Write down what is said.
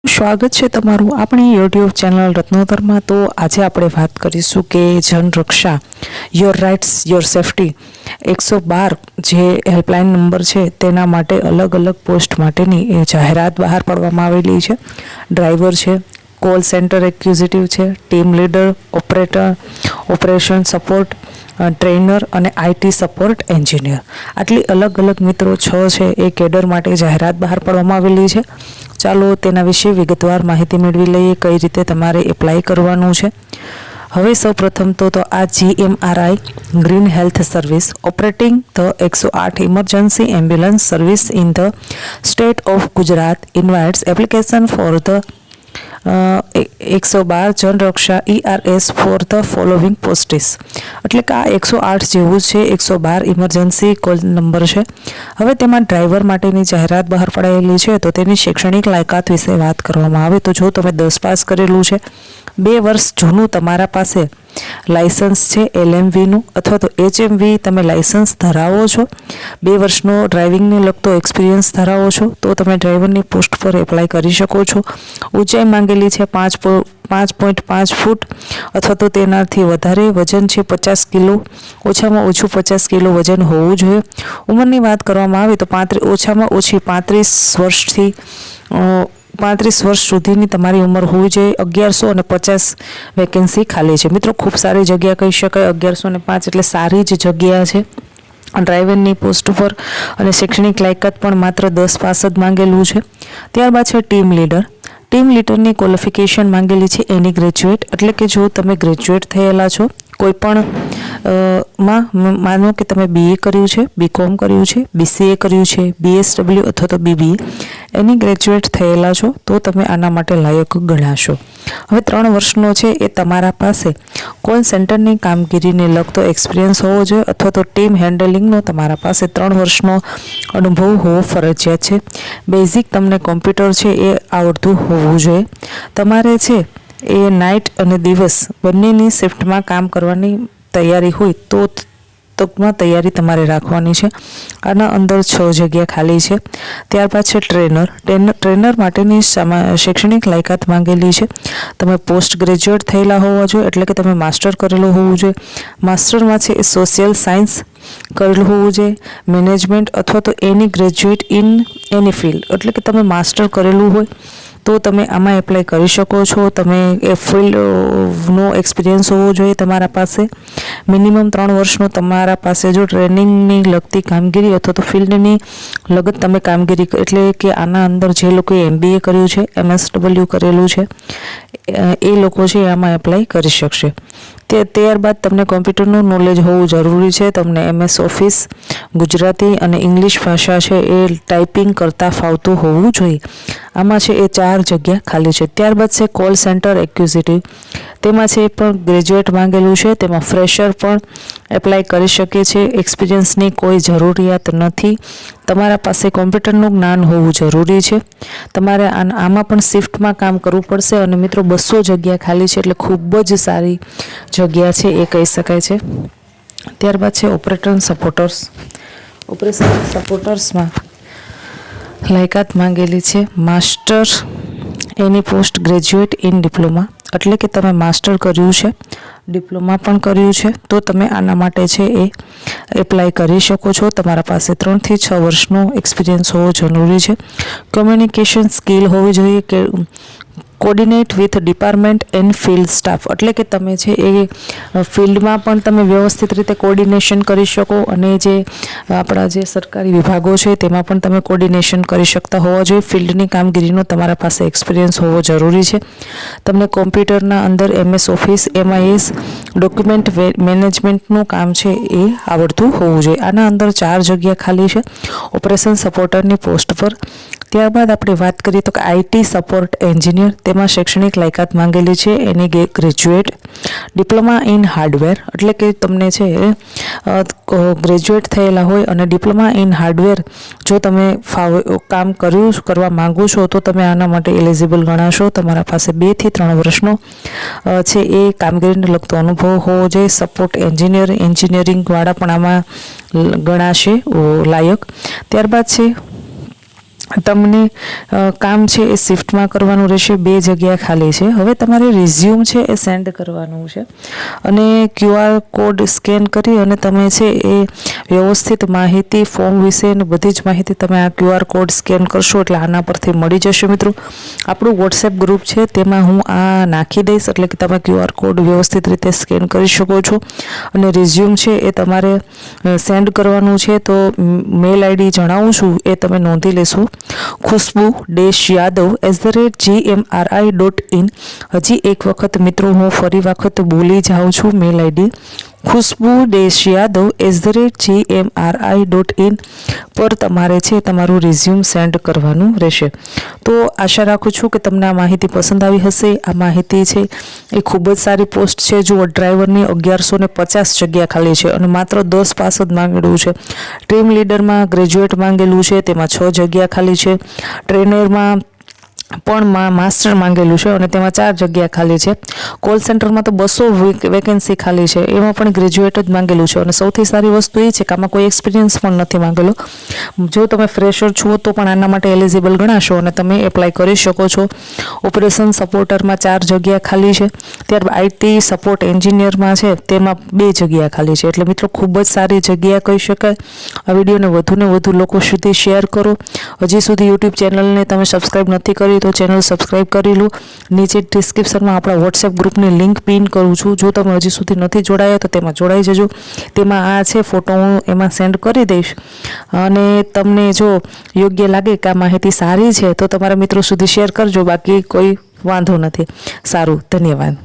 સ્વાગત છે તમારું આપણી યુટ્યુબ ચેનલ રત્નોતરમાં। તો આજે આપણે વાત કરીશું કે જનરક્ષા યોર રાઇટ્સ યોર સેફટી 112 જે હેલ્પલાઇન નંબર છે તેના માટે અલગ અલગ પોસ્ટ માટેની એ જાહેરાત બહાર પાડવામાં આવેલી છે। ડ્રાઈવર છે, કોલ સેન્ટર એક્ઝિક્યુટિવ છે, team leader, operation support trainer અને આઈટી સપોર્ટ એન્જિનિયર, આટલી અલગ અલગ મિત્રો 6 છે એ કેડર માટે જાહેરાત બહાર પાડવામાં આવેલી છે। ચાલો તેના વિશે વિગતવાર માહિતી મેળવી લઈએ, કઈ રીતે તમારે એપ્લાય કરવાનું છે। હવે સૌપ્રથમ તો આ GMRI green health service operating the 108 emergency ambulance service in the state of Gujarat invites application for the 112 Janraksha ERS for the following posts, એટલે કે આ 108 જેવું છે, 112 ઇમરજન્સી કોલ નંબર છે। હવે તેમાં ડ્રાઈવર માટેની જાહેરાત બહાર પડાયેલી છે। તો તેની શૈક્ષણિક લાયકાત વિશે વાત કરવામાં આવે તો જો તમે 10 પાસ કરેલું છે, 2 વર્ષ જૂનું તમારા પાસે લાયસન્સ છે LMVનું અથવા તો HMV તમે લાયસન્સ ધરાવો છો, 2 વર્ષનો ડ્રાઇવિંગને લગતો એક્સપિરિયન્સ ધરાવો છો તો તમે ડ્રાઈવરની પોસ્ટ પર એપ્લાય કરી શકો છો। ઊંચાઈ માંગેલી છે 5.5 ફૂટ અથવા તો તેનાથી વધારે, વજન છે 50 કિલો, ઓછામાં ઓછું 50 કિલો વજન હોવું જોઈએ। ઉંમરની વાત કરવામાં આવે તો ઓછામાં ઓછી 35 વર્ષથી 35 વર્ષ સુધીની તમારી ઉંમર હોવી જોઈએ। 1150 વેકેન્સી ખાલી છે મિત્રો, ખૂબ સારી જગ્યા કહી શકાય। 1105 એટલે સારી જ જગ્યા છે ડ્રાઈવરની પોસ્ટ પર, અને શૈક્ષણિક લાયકાત પણ માત્ર 10 પાસ જ માંગેલું છે। ત્યારબાદ છે ટીમ લીડર। ટીમ લીડરની ક્વોલિફિકેશન માંગેલી છે એની ગ્રેજ્યુએટ, એટલે કે જો તમે ગ્રેજ્યુએટ થયેલા છો કોઈ પણ માનો કે તમે BA કર્યું છે, BCom કર્યું છે, BCA કર્યું છે, BSW અથવા તો BBA, એની ગ્રેજ્યુએટ થયેલા છો તો તમે આના માટે લાયક ગણાશો। હવે 3 વર્ષનો છે એ તમારા પાસે કોલ સેન્ટરની કામગીરીને લગતો એક્સપિરિયન્સ હોવો જોઈએ અથવા તો ટીમ હેન્ડલિંગનો તમારા પાસે 3 વર્ષનો અનુભવ હોવો ફરજિયાત છે। બેઝિક તમને કોમ્પ્યુટર છે એ આવડતું હોવું જોઈએ। તમારે છે એ નાઇટ અને દિવસ બંનેની શિફ્ટમાં કામ કરવાની તૈયારી હોય તો તકમાં તૈયારી તમારે રાખવાની છે। આના અંદર 6 જગ્યા ખાલી છે। ત્યારબાદ છે ટ્રેનર માટેની શૈક્ષણિક લાયકાત માંગેલી છે। તમે પોસ્ટ ગ્રેજ્યુએટ થયેલા હોવા જોઈએ, એટલે કે તમે માસ્ટર કરેલું હોવું જોઈએ। માસ્ટરમાં છે એ સોશિયલ સાયન્સ કરેલું હોવું જોઈએ, મેનેજમેન્ટ અથવા તો એની ગ્રેજ્યુએટ ઇન એની ફિલ્ડ, એટલે કે તમે માસ્ટર કરેલું હોય તો તમે આમાં એપ્લાય કરી શકો છો। તમે એ ફિલ્ડનો એક્સપિરિયન્સ હોવો જોઈએ તમારા પાસે, મિનિમમ 3 વર્ષનો તમારા પાસે જો ટ્રેનિંગની લગતી કામગીરી અથવા તો ફિલ્ડની લગત તમે કામગીરી, એટલે કે આના અંદર જે લોકોએ MBA કર્યું છે, MSW કરેલું છે એ લોકો છે આમાં એપ્લાય કરી શકશે। ત્યારબાદ તમને કોમ્પ્યુટરનું નોલેજ હોવું જરૂરી છે। તમને MS ઓફિસ, ગુજરાતી અને ઇંગ્લિશ ભાષા છે એ ટાઈપિંગ કરતાં ફાવતું હોવું જોઈએ। આમાં છે એ 4 જગ્યા ખાલી છે। ત્યારબાદ છે કોલ સેન્ટર એક્ઝિક્યુટિવ, તેમાં છે પણ ગ્રેજ્યુએટ માંગેલું છે, તેમાં ફ્રેશર પણ એપ્લાય કરી શકે છે। એક્સપિરિયન્સની કોઈ જરૂરિયાત નથી, તમારા પાસે કોમ્પ્યુટરનું જ્ઞાન હોવું જરૂરી છે। તમારે આમાં પણ શિફ્ટમાં કામ કરવું પડશે અને મિત્રો 200 જગ્યા ખાલી છે, એટલે ખૂબ જ સારી જગ્યા છે એ કહી શકાય છે। ત્યારબાદ છે ઓપરેશન સપોર્ટર્સમાં લાયકાત માંગેલી છે master, any post graduate in diploma, એટલે કે તમે માસ્ટર કર્યું છે, ડિપ્લોમા પણ કર્યું છે તો તમે આના માટે છે એ એપ્લાય કરી શકો છો। તમારા પાસે 3 થી 6 વર્ષનો એક્સપિરિયન્સ હોવો જરૂરી છે। કમ્યુનિકેશન સ્કિલ હોવી જોઈએ કે coordinate with department and field staff, એટલે કે તમે છે એ ફિલ્ડમાં પણ તમે વ્યવસ્થિત રીતે કોર્ડિનેશન કરી શકો અને જે આપણા જે સરકારી વિભાગો છે તેમાં પણ તમે કોર્ડિનેશન કરી શકતા હોવા જોઈએ। ફિલ્ડની કામગીરીનો તમારા પાસે એક્સપિરિયન્સ હોવો જરૂરી છે। તમને કોમ્પ્યુટરના અંદર MS ઓફિસ, MIS, ડોક્યુમેન્ટ મેનેજમેન્ટનું કામ છે એ આવડતું હોવું જોઈએ। આના અંદર 4 જગ્યા ખાલી છે ઓપરેશન સપોર્ટરની પોસ્ટ પર। ત્યારબાદ આપણે વાત કરીએ તો કે IT સપોર્ટ એન્જિનિયર, તેમાં શૈક્ષણિક લાયકાત માંગેલી છે એની ગ્રેજ્યુએટ, ડિપ્લોમા ઇન હાર્ડવેર, એટલે કે તમને છે ગ્રેજ્યુએટ થયેલા હોય અને ડિપ્લોમા ઇન હાર્ડવેર જો તમે કામ કરવા માંગો છો તો તમે આના માટે એલિજિબલ ગણાશો। તમારા પાસે 2 થી 3 વર્ષનો છે એ કામગીરીને લગતો અનુભવ હોવો જોઈએ। સપોર્ટ એન્જિનિયરિંગવાળા પણ આમાં ગણાશે લાયક। ત્યારબાદ છે તમને કામ છે એ શિફ્ટમાં કરવાનું રહેશે, 2 જગ્યા ખાલી છે. હવે તમારે રિઝ્યુમ છે એ સેન્ડ કરવાનું છે અને QR કોડ સ્કેન કરી અને તમે છે એ વ્યવસ્થિત માહિતી ફોર્મ વિશે અને બધી જ માહિતી તમે આ QR કોડ સ્કેન કરશો એટલે આના પરથી મળી જશે. મિત્રો, આપણું વોટ્સએપ ગ્રુપ છે તેમાં હું આ નાખી દઈશ એટલે કે તમે QR કોડ વ્યવસ્થિત રીતે સ્કેન કરી શકો છો. અને રિઝ્યુમ છે એ તમારે સેન્ડ કરવાનું છે, તો મેલ આઈડી જણાવું છું એ તમે નોંધી લેશો. khushbu-yadav@gmri.in. હજી એક વખત મિત્રો હું ફરી વખત બોલી જાઉં છું મેલ આઈડી khushbu-yadav@gmri.in પર તમારે છે તમારું રિઝ્યુમ સેન્ડ કરવાનું રહેશે. તો આશા રાખું છું કે તમને આ માહિતી પસંદ આવી હશે. આ માહિતી છે એ ખૂબ જ સારી પોસ્ટ છે. જો ડ્રાઈવરની 1150 જગ્યા ખાલી છે અને માત્ર 10 પાસ જ માંગેલું છે. ટીમ લીડરમાં ગ્રેજ્યુએટ માંગેલું છે, તેમાં 6 જગ્યા ખાલી છે. ટ્રેનરમાં પણ માસ્ટર માંગેલું છે અને તેમાં 4 જગ્યા ખાલી છે. કોલ સેન્ટરમાં તો 200 વેકેન્સી ખાલી છે, એમાં પણ ગ્રેજ્યુએટ જ માંગેલું છે. અને સૌથી સારી વસ્તુ એ છે કે આમાં કોઈ એક્સપિરિયન્સ પણ નથી માંગેલો. જો તમે ફ્રેશર છો તો પણ આના માટે એલિજિબલ ગણાશો અને તમે એપ્લાય કરી શકો છો. ઓપરેશન સપોર્ટરમાં 4 જગ્યા ખાલી છે. ત્યારબાદ IT સપોર્ટ એન્જિનિયરમાં છે તેમાં 2 જગ્યા ખાલી છે. એટલે મિત્રો ખૂબ જ સારી જગ્યા કહી શકાય. આ વિડીયોને વધુને વધુ લોકો સુધી શેર કરો. હજી સુધી યુટ્યુબ ચેનલને તમે સબસ્ક્રાઈબ નથી કરી તો ચેનલ સબસ્ક્રાઈબ કરી લો. નીચે ડિસ્ક્રિપ્શનમાં આપણા વોટ્સએપ ગ્રુપની લિંક પિન કરું છું. જો તમે હજી સુધી નથી જોડાયા તો તેમાં જોડાઈ જજો. તેમાં આ છે ફોટો હું એમાં સેન્ડ કરી દઈશ અને તમને જો યોગ્ય લાગે કે આ માહિતી સારી છે તો તમારા મિત્રો સુધી શેર કરજો. બાકી કોઈ વાંધો નથી. સારું, ધન્યવાદ.